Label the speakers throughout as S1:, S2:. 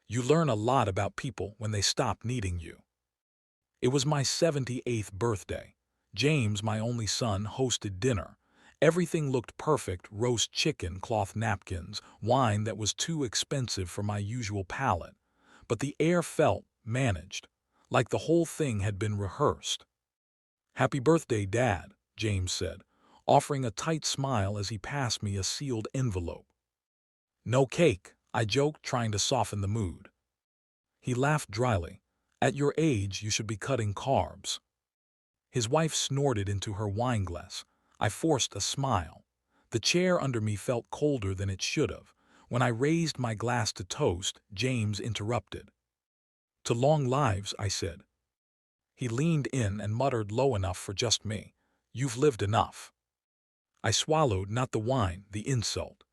S1: You learn a lot about people when they stop needing you. It was my 78th birthday. James, my only son, hosted dinner. Everything looked perfect: roast chicken, cloth napkins, wine that was too expensive for my usual palate. But the air felt managed, like the whole thing had been rehearsed. "Happy birthday, Dad," James said, offering a tight smile as he passed me a sealed envelope. "No cake," I joked, trying to soften the mood. He laughed dryly. "At your age, you should be cutting carbs." His wife snorted into her wineglass. I forced a smile. The chair under me felt colder than it should have. When I raised my glass to toast, James interrupted. "To long lives," I said. He leaned in and muttered low enough for just me, "You've lived enough." I swallowed, not the wine, the insult.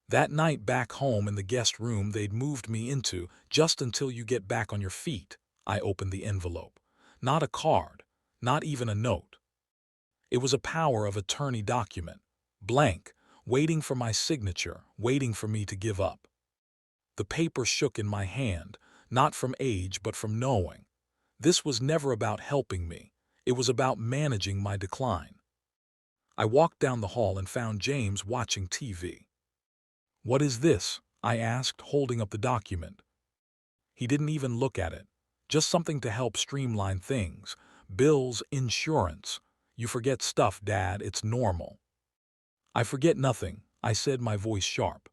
S1: That night back home in the guest room they'd moved me into, "Just until you get back on your feet," I opened the envelope. Not a card, not even a note. It was a power of attorney document, blank, waiting for my signature, waiting for me to give up. The paper shook in my hand, not from age but from knowing. This was never about helping me. It was about managing my decline. I walked down the hall and found James watching TV. "What is this?" I asked, holding up the document. He didn't even look at it. "Just something to help streamline things. Bills, insurance. You forget stuff, Dad, it's normal." "I forget nothing," I said, my voice sharp.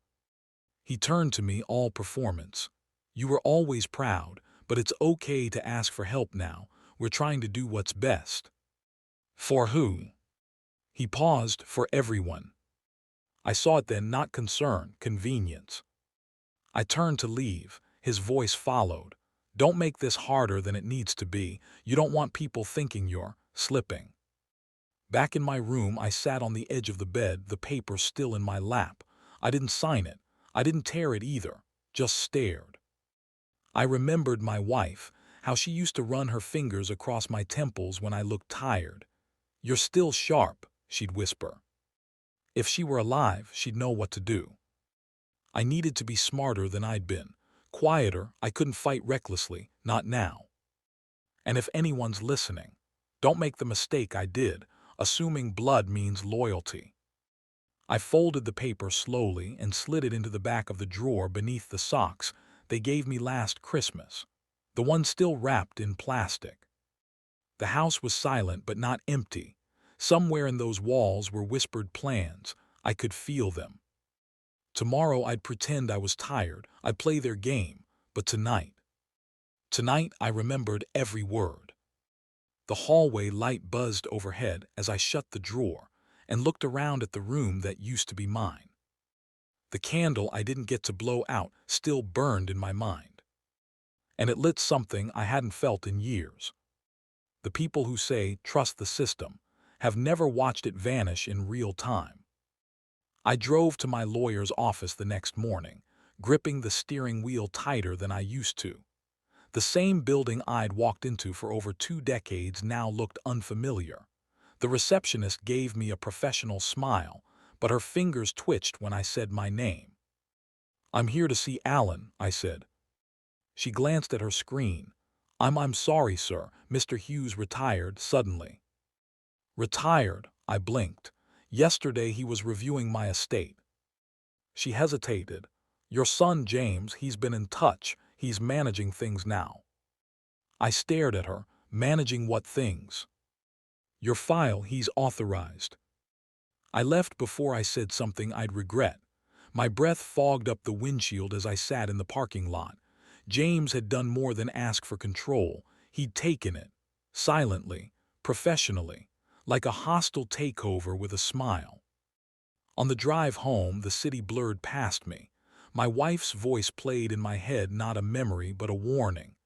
S1: He turned to me, all performance. "You were always proud, but it's okay to ask for help now. We're trying to do what's best." "For who?" He paused. "For everyone." I saw it then, not concern, convenience. I turned to leave. His voice followed. "Don't make this harder than it needs to be. You don't want people thinking you're slipping." Back in my room, I sat on the edge of the bed, the paper still in my lap. I didn't sign it. I didn't tear it either. Just stared. I remembered my wife, how she used to run her fingers across my temples when I looked tired. "You're still sharp," she'd whisper. If she were alive, she'd know what to do. I needed to be smarter than I'd been. Quieter. I couldn't fight recklessly, not now. And if anyone's listening, don't make the mistake I did, assuming blood means loyalty. I folded the paper slowly and slid it into the back of the drawer beneath the socks they gave me last Christmas, the one still wrapped in plastic. The house was silent but not empty. Somewhere in those walls were whispered plans. I could feel them. Tomorrow I'd pretend I was tired. I'd play their game. But tonight I remembered every word. The hallway light buzzed overhead as I shut the drawer and looked around at the room that used to be mine. The candle I didn't get to blow out still burned in my mind. And it lit something I hadn't felt in years. The people who say, "Trust the system," have never watched it vanish in real time. I drove to my lawyer's office the next morning, gripping the steering wheel tighter than I used to. The same building I'd walked into for over 2 decades now looked unfamiliar. The receptionist gave me a professional smile, but her fingers twitched when I said my name. "I'm here to see Alan," I said. She glanced at her screen. I'm sorry, sir. Mr. Hughes retired suddenly." "Retired?" I blinked. "Yesterday he was reviewing my estate." She hesitated. "Your son, James, he's been in touch. He's managing things now." I stared at her. "Managing what things?" "Your file, he's authorized." I left before I said something I'd regret. My breath fogged up the windshield as I sat in the parking lot. James had done more than ask for control. He'd taken it. Silently, professionally, like a hostile takeover with a smile. On the drive home, the city blurred past me. My wife's voice played in my head, not a memory but a warning.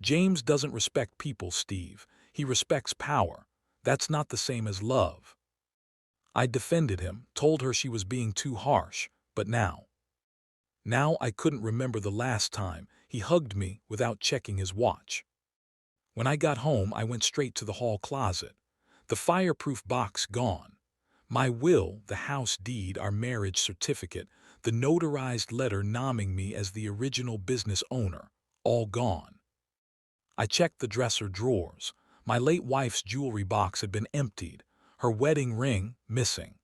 S1: "James doesn't respect people, Steve. He respects power. That's not the same as love." I defended him, told her she was being too harsh, but now I couldn't remember the last time he hugged me without checking his watch. When I got home, I went straight to the hall closet. The fireproof box gone. My will, the house deed, our marriage certificate, the notarized letter naming me as the original business owner, all gone. I checked the dresser drawers. My late wife's jewelry box had been emptied, her wedding ring missing.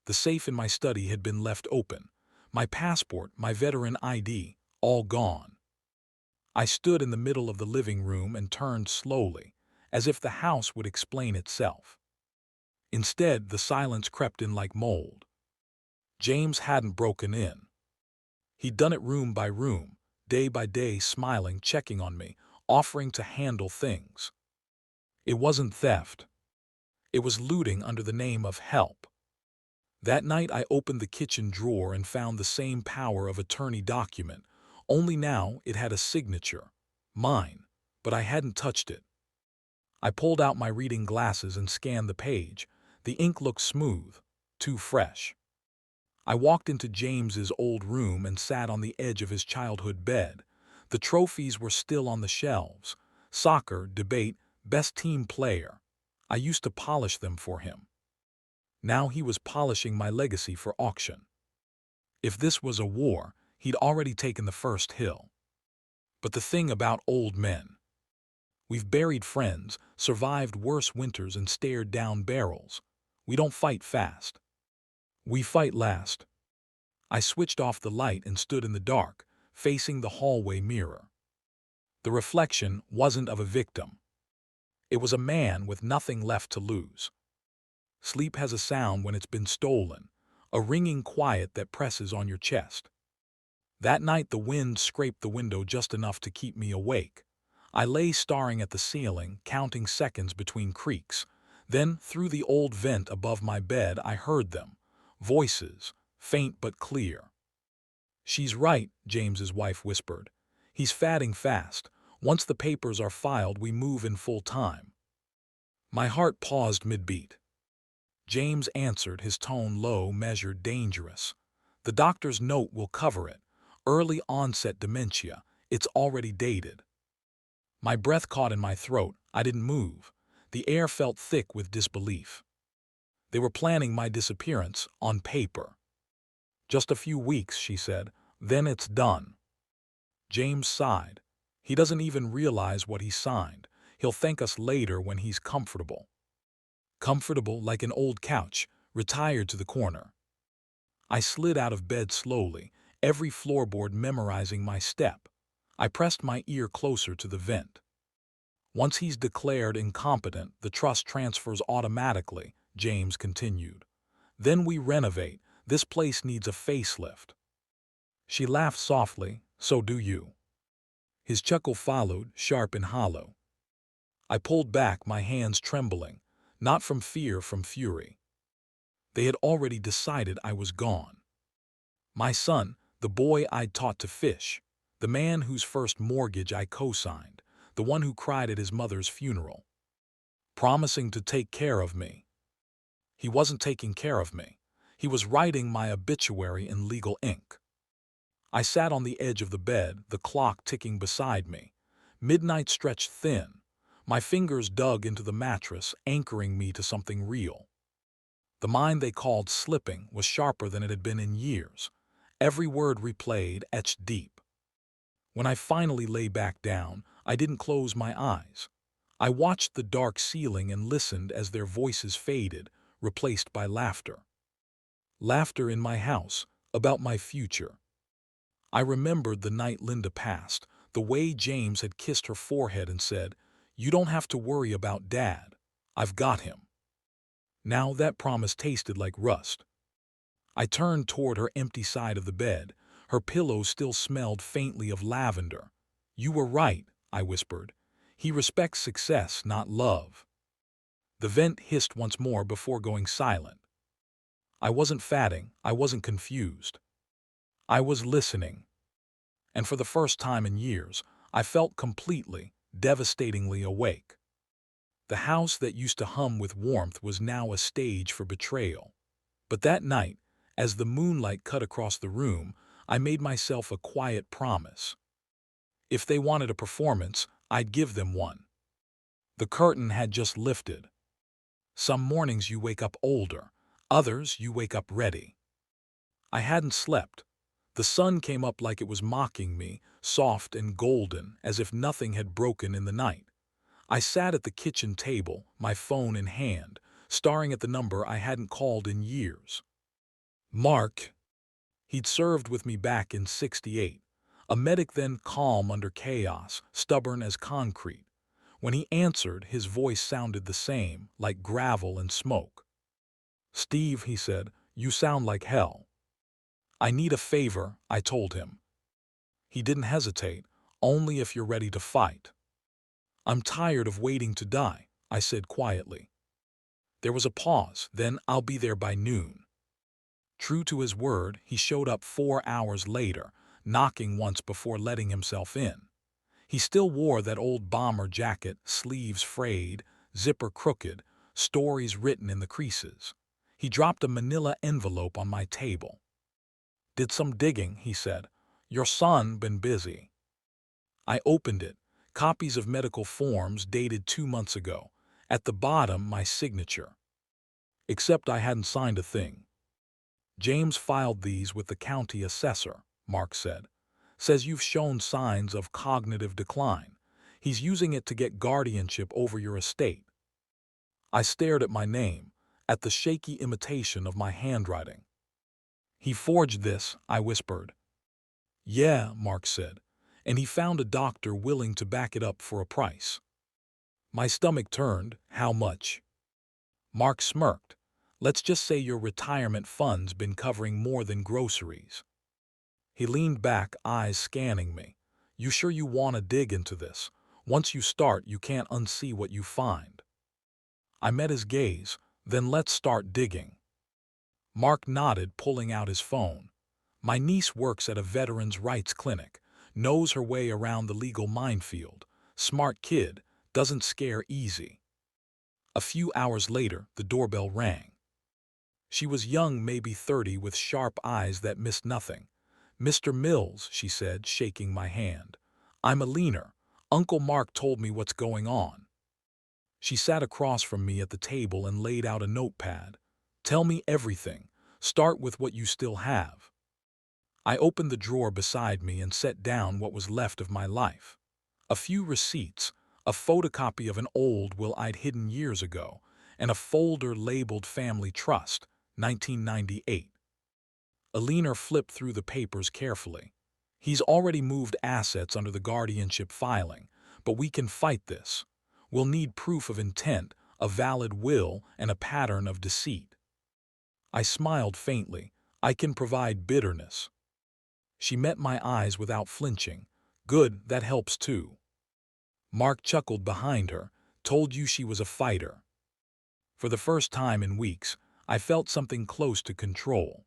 S1: The safe in my study had been left open. My passport, my veteran ID, all gone. I stood in the middle of the living room and turned slowly, as if the house would explain itself. Instead, the silence crept in like mold. James hadn't broken in. He'd done it room by room, day by day, smiling, checking on me, offering to handle things. It wasn't theft. It was looting under the name of help. That night I opened the kitchen drawer and found the same power of attorney document, only now it had a signature. Mine, but I hadn't touched it. I pulled out my reading glasses and scanned the page. The ink looked smooth, too fresh. I walked into James's old room and sat on the edge of his childhood bed. The trophies were still on the shelves. Soccer, debate, best team player. I used to polish them for him. Now he was polishing my legacy for auction. If this was a war, he'd already taken the first hill. But the thing about old men. We've buried friends, survived worse winters and stared down barrels. We don't fight fast. We fight last. I switched off the light and stood in the dark, facing the hallway mirror. The reflection wasn't of a victim. It was a man with nothing left to lose. Sleep has a sound when it's been stolen, a ringing quiet that presses on your chest. That night the wind scraped the window just enough to keep me awake. I lay staring at the ceiling, counting seconds between creaks. Then, through the old vent above my bed, I heard them. Voices, faint but clear. "She's right," James's wife whispered. "He's fatting fast. Once the papers are filed, we move in full time." My heart paused mid-beat. James answered, his tone low, measured, dangerous. "The doctor's note will cover it. Early onset dementia. It's already dated." My breath caught in my throat. I didn't move. The air felt thick with disbelief. They were planning my disappearance on paper. "Just a few weeks," she said. "Then it's done." James sighed. "He doesn't even realize what he signed. He'll thank us later when he's comfortable." Comfortable like an old couch, retired to the corner. I slid out of bed slowly, every floorboard memorizing my step. I pressed my ear closer to the vent. "Once he's declared incompetent, the trust transfers automatically," James continued. "Then we renovate. This place needs a facelift." She laughed softly. "So do you." His chuckle followed, sharp and hollow. I pulled back, my hands trembling, not from fear, from fury. They had already decided I was gone. My son, the boy I'd taught to fish, the man whose first mortgage I co-signed, the one who cried at his mother's funeral, promising to take care of me. He wasn't taking care of me. He was writing my obituary in legal ink. I sat on the edge of the bed, the clock ticking beside me. Midnight stretched thin. My fingers dug into the mattress, anchoring me to something real. The mind they called slipping was sharper than it had been in years. Every word replayed, etched deep. When I finally lay back down, I didn't close my eyes. I watched the dark ceiling and listened as their voices faded, replaced by laughter. Laughter in my house, about my future. I remembered the night Linda passed, the way James had kissed her forehead and said, "You don't have to worry about Dad. I've got him." Now that promise tasted like rust. I turned toward her empty side of the bed. Her pillow still smelled faintly of lavender. "You were right," I whispered. "He respects success, not love." The vent hissed once more before going silent. I wasn't fatting, I wasn't confused. I was listening. And for the first time in years, I felt completely, devastatingly awake. The house that used to hum with warmth was now a stage for betrayal. But that night, as the moonlight cut across the room, I made myself a quiet promise. If they wanted a performance, I'd give them one. The curtain had just lifted. Some mornings you wake up older, others you wake up ready. I hadn't slept. The sun came up like it was mocking me, soft and golden, as if nothing had broken in the night. I sat at the kitchen table, my phone in hand, staring at the number I hadn't called in years. Mark. He'd served with me back in '68. A medic then calm under chaos, stubborn as concrete. When he answered, his voice sounded the same, like gravel and smoke. "Steve," he said, "you sound like hell." "I need a favor," I told him. He didn't hesitate. "Only if you're ready to fight." "I'm tired of waiting to die," I said quietly. There was a pause, then "I'll be there by noon." True to his word, he showed up 4 hours later, knocking once before letting himself in. He still wore that old bomber jacket, sleeves frayed, zipper crooked, stories written in the creases. He dropped a manila envelope on my table. "Did some digging," he said. "Your son been busy." I opened it. Copies of medical forms dated 2 months ago. At the bottom, my signature. Except I hadn't signed a thing. "James filed these with the county assessor," Mark said. "Says you've shown signs of cognitive decline. He's using it to get guardianship over your estate." I stared at my name, at the shaky imitation of my handwriting. "He forged this," I whispered. "Yeah," Mark said, "and he found a doctor willing to back it up for a price." My stomach turned. "How much?" Mark smirked. "Let's just say your retirement fund's been covering more than groceries." He leaned back, eyes scanning me. "You sure you want to dig into this? Once you start, you can't unsee what you find." I met his gaze. "Then let's start digging." Mark nodded, pulling out his phone. "My niece works at a veterans' rights clinic, knows her way around the legal minefield. Smart kid, doesn't scare easy." A few hours later, the doorbell rang. She was young, maybe 30, with sharp eyes that missed nothing. "Mr. Mills," she said, shaking my hand. "I'm a leaner. Uncle Mark told me what's going on." She sat across from me at the table and laid out a notepad. "Tell me everything. Start with what you still have." I opened the drawer beside me and set down what was left of my life. A few receipts, a photocopy of an old will I'd hidden years ago, and a folder labeled Family Trust, 1998. Alina flipped through the papers carefully. "He's already moved assets under the guardianship filing, but we can fight this. We'll need proof of intent, a valid will, and a pattern of deceit." I smiled faintly. "I can provide bitterness." She met my eyes without flinching. "Good, that helps too." Mark chuckled behind her. "Told you she was a fighter." For the first time in weeks, I felt something close to control.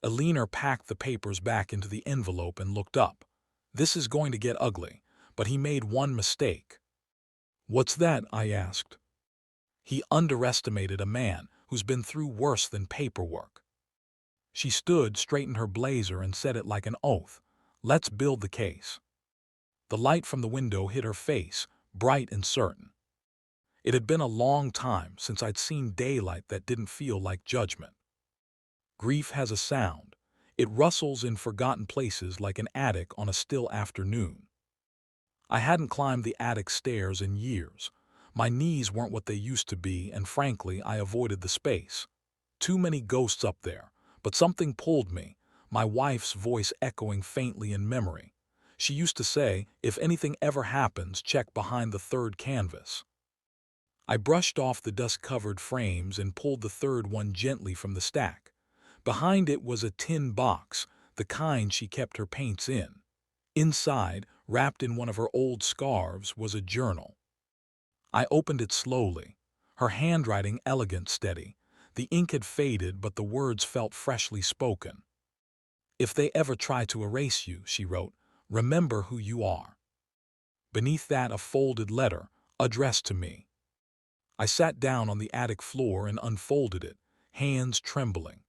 S1: Alina packed the papers back into the envelope and looked up. "This is going to get ugly, but he made one mistake." "What's that?" I asked. "He underestimated a man who's been through worse than paperwork." She stood, straightened her blazer, and said it like an oath. "Let's build the case." The light from the window hit her face, bright and certain. It had been a long time since I'd seen daylight that didn't feel like judgment. Grief has a sound. It rustles in forgotten places like an attic on a still afternoon. I hadn't climbed the attic stairs in years. My knees weren't what they used to be, and frankly, I avoided the space. Too many ghosts up there, but something pulled me, my wife's voice echoing faintly in memory. She used to say, "If anything ever happens, check behind the third canvas." I brushed off the dust-covered frames and pulled the third one gently from the stack. Behind it was a tin box, the kind she kept her paints in. Inside, wrapped in one of her old scarves, was a journal. I opened it slowly, her handwriting elegant, steady. The ink had faded, but the words felt freshly spoken. "If they ever try to erase you," she wrote, "remember who you are." Beneath that, a folded letter, addressed to me. I sat down on the attic floor and unfolded it, hands trembling.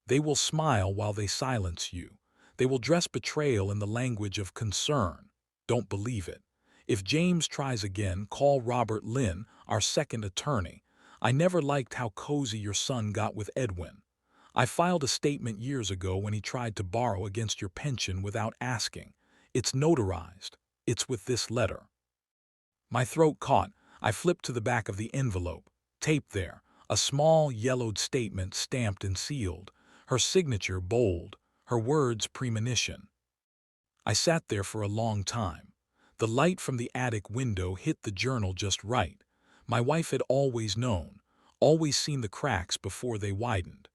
S1: "They will smile while they silence you. They will dress betrayal in the language of concern. Don't believe it. If James tries again, call Robert Lynn, our second attorney. I never liked how cozy your son got with Edwin. I filed a statement years ago when he tried to borrow against your pension without asking. It's notarized. It's with this letter. My throat caught. I flipped to the back of the envelope. Taped there, a small yellowed statement stamped and sealed, her signature bold, her words premonition. I sat there for a long time. The light from the attic window hit the journal just right. My wife had always known, always seen the cracks before they widened.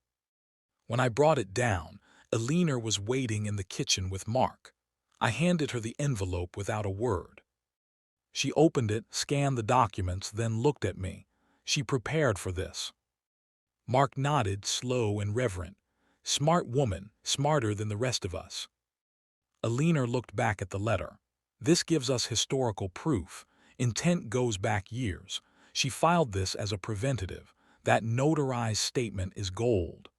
S1: When I brought it down, Alina was waiting in the kitchen with Mark. I handed her the envelope without a word. She opened it, scanned the documents, then looked at me. She prepared for this. Mark nodded, slow and reverent. Smart woman, smarter than the rest of us. Alina looked back at the letter. This gives us historical proof. Intent goes back years. She filed this as a preventative. That notarized statement is gold.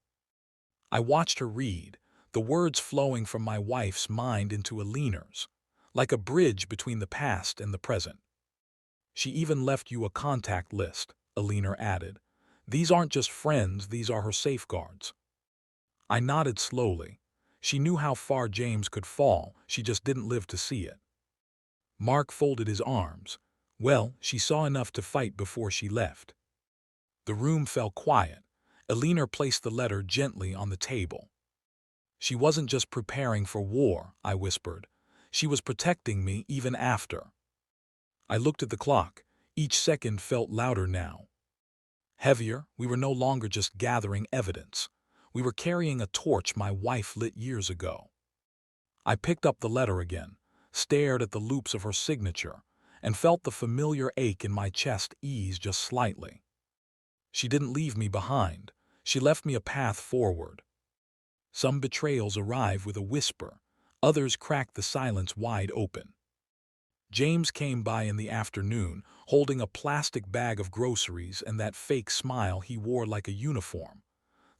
S1: I watched her read, the words flowing from my wife's mind into Alina's, like a bridge between the past and the present. She even left you a contact list, Alina added. These aren't just friends, these are her safeguards. I nodded slowly. She knew how far James could fall, she just didn't live to see it. Mark folded his arms. Well, she saw enough to fight before she left. The room fell quiet. Alina placed the letter gently on the table. She wasn't just preparing for war, I whispered. She was protecting me even after. I looked at the clock. Each second felt louder now. Heavier, we were no longer just gathering evidence. We were carrying a torch my wife lit years ago. I picked up the letter again, stared at the loops of her signature, and felt the familiar ache in my chest ease just slightly. She didn't leave me behind. She left me a path forward. Some betrayals arrive with a whisper. Others crack the silence wide open. James came by in the afternoon, holding a plastic bag of groceries and that fake smile he wore like a uniform.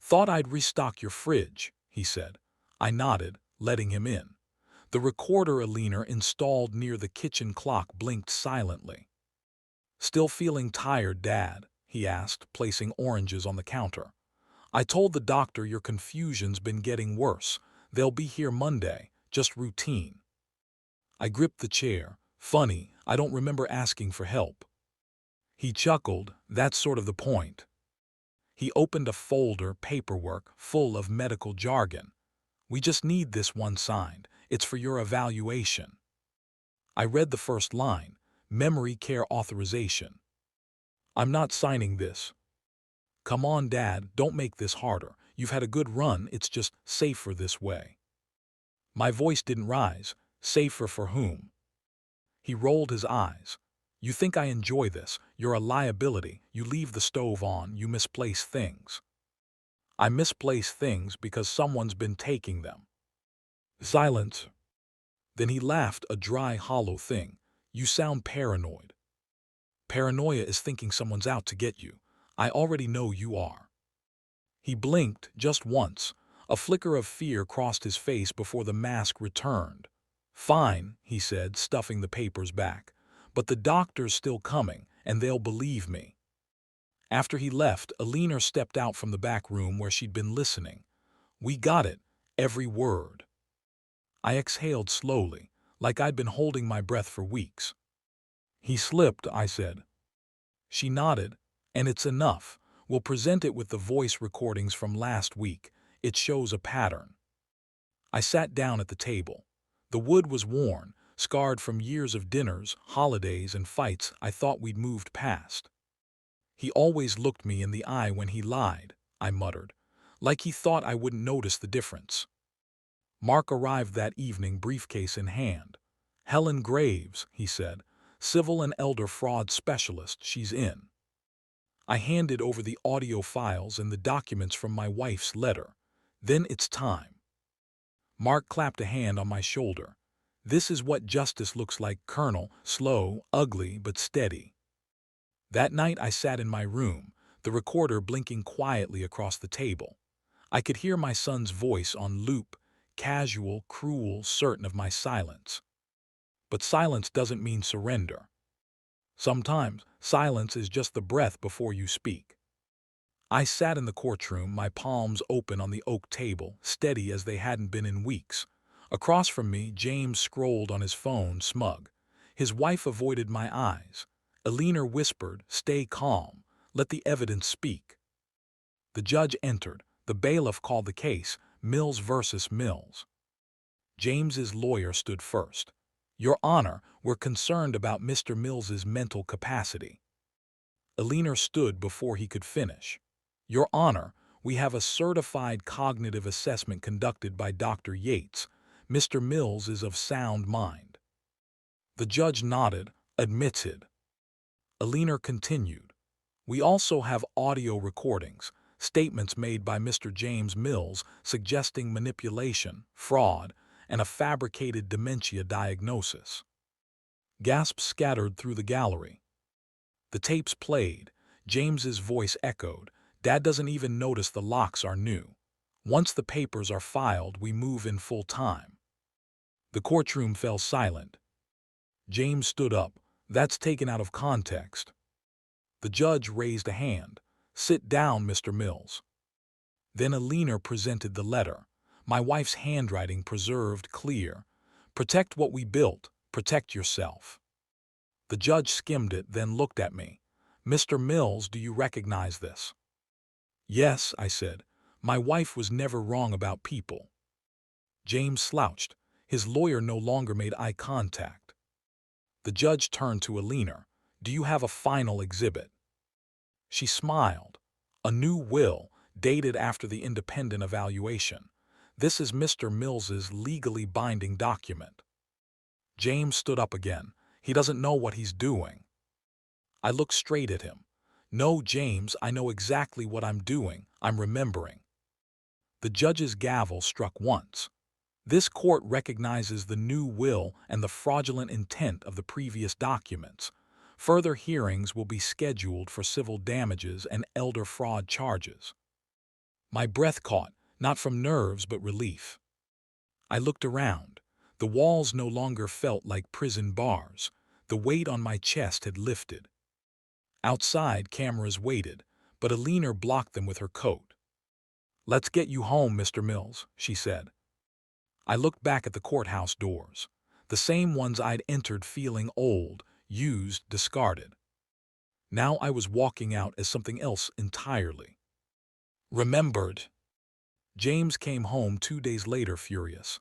S1: Thought I'd restock your fridge, he said. I nodded, letting him in. The recorder Alina installed near the kitchen clock blinked silently. Still feeling tired, Dad? He asked, placing oranges on the counter. I told the doctor your confusion's been getting worse. They'll be here Monday, just routine. I gripped the chair. Funny, I don't remember asking for help. He chuckled. That's sort of the point. He opened a folder, paperwork, full of medical jargon. We just need this one signed. It's for your evaluation. I read the first line, memory care authorization. I'm not signing this. Come on, Dad, don't make this harder. You've had a good run, it's just safer this way. My voice didn't rise. Safer for whom? He rolled his eyes. You think I enjoy this? You're a liability. You leave the stove on, you misplace things. I misplace things because someone's been taking them. Silence. Then he laughed, a dry, hollow thing. You sound paranoid. Paranoia is thinking someone's out to get you. I already know you are. He blinked just once. A flicker of fear crossed his face before the mask returned. Fine, he said, stuffing the papers back. But the doctor's still coming, and they'll believe me. After he left, Alina stepped out from the back room where she'd been listening. We got it, every word. I exhaled slowly, like I'd been holding my breath for weeks. He slipped, I said. She nodded. And it's enough. We'll present it with the voice recordings from last week. It shows a pattern. I sat down at the table. The wood was worn, scarred from years of dinners, holidays, and fights I thought we'd moved past. He always looked me in the eye when he lied, I muttered, like he thought I wouldn't notice the difference. Mark arrived that evening, briefcase in hand. Helen Graves, he said, civil and elder fraud specialist, she's in. I handed over the audio files and the documents from my wife's letter. Then it's time. Mark clapped a hand on my shoulder. This is what justice looks like, Colonel, slow, ugly, but steady. That night I sat in my room, the recorder blinking quietly across the table. I could hear my son's voice on loop, casual, cruel, certain of my silence. But silence doesn't mean surrender. Sometimes silence is just the breath before you speak. I sat in the courtroom, my palms open on the oak table, steady as they hadn't been in weeks. Across from me, James scrolled on his phone, smug. His wife avoided my eyes. Alina whispered, "Stay calm. Let the evidence speak." The judge entered. The bailiff called the case, Mills versus Mills. James's lawyer stood first. "Your Honor, we're concerned about Mr. Mills's mental capacity." Alina stood before he could finish. "Your Honor, we have a certified cognitive assessment conducted by Dr. Yates. Mr. Mills is of sound mind." The judge nodded, admitted. Alina continued. "We also have audio recordings, statements made by Mr. James Mills suggesting manipulation, fraud, and a fabricated dementia diagnosis." Gasps scattered through the gallery. The tapes played. James's voice echoed. "Dad doesn't even notice the locks are new. Once the papers are filed, we move in full time." The courtroom fell silent. James stood up. "That's taken out of context." The judge raised a hand. "Sit down, Mr. Mills." Then Alina presented the letter. My wife's handwriting preserved clear. "Protect what we built. Protect yourself." The judge skimmed it, then looked at me. "Mr. Mills, do you recognize this?" "Yes," I said. "My wife was never wrong about people." James slouched. His lawyer no longer made eye contact. The judge turned to Alina. "Do you have a final exhibit?" She smiled. "A new will, dated after the independent evaluation. This is Mr. Mills's legally binding document." James stood up again. "He doesn't know what he's doing." I looked straight at him. "No, James, I know exactly what I'm doing. I'm remembering." The judge's gavel struck once. "This court recognizes the new will and the fraudulent intent of the previous documents. Further hearings will be scheduled for civil damages and elder fraud charges." My breath caught, not from nerves but relief. I looked around. The walls no longer felt like prison bars. The weight on my chest had lifted. Outside, cameras waited, but Alina blocked them with her coat. "Let's get you home, Mr. Mills," she said. I looked back at the courthouse doors, the same ones I'd entered feeling old, used, discarded. Now I was walking out as something else entirely. Remembered. James came home 2 days later, furious.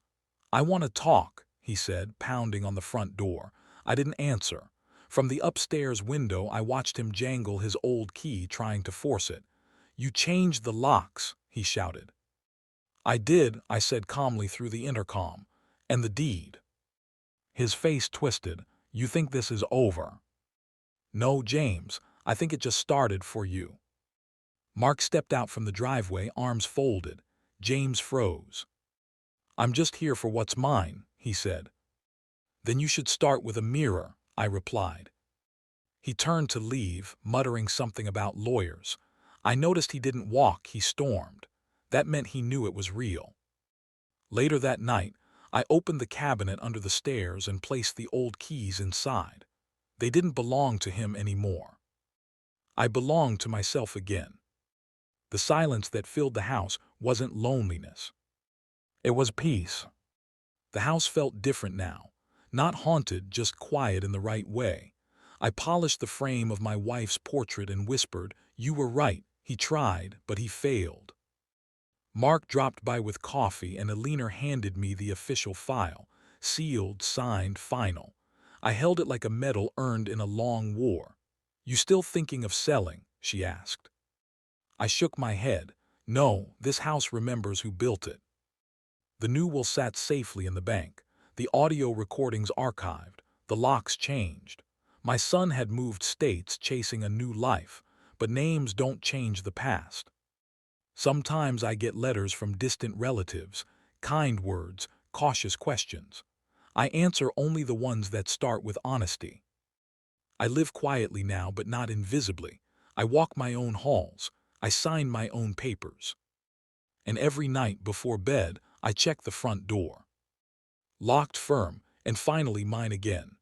S1: "I want to talk," he said, pounding on the front door. I didn't answer. From the upstairs window, I watched him jangle his old key, trying to force it. "You changed the locks," he shouted. "I did," I said calmly through the intercom. "And the deed." His face twisted. "You think this is over?" "No, James, I think it just started for you." Mark stepped out from the driveway, arms folded. James froze. "I'm just here for what's mine," he said. "Then you should start with a mirror," I replied. He turned to leave, muttering something about lawyers. I noticed he didn't walk, he stormed. That meant he knew it was real. Later that night, I opened the cabinet under the stairs and placed the old keys inside. They didn't belong to him anymore. I belonged to myself again. The silence that filled the house wasn't loneliness. It was peace. The house felt different now. Not haunted, just quiet in the right way. I polished the frame of my wife's portrait and whispered, "You were right. He tried, but he failed." Mark dropped by with coffee and Alina handed me the official file, sealed, signed, final. I held it like a medal earned in a long war. "You still thinking of selling?" she asked. I shook my head. "No, this house remembers who built it." The new will sat safely in the bank. The audio recordings archived. The locks changed. My son had moved states, chasing a new life, but names don't change the past. Sometimes I get letters from distant relatives, kind words, cautious questions. I answer only the ones that start with honesty. I live quietly now, but not invisibly. I walk my own halls. I sign my own papers. And every night before bed, I check the front door. Locked firm, and finally mine again.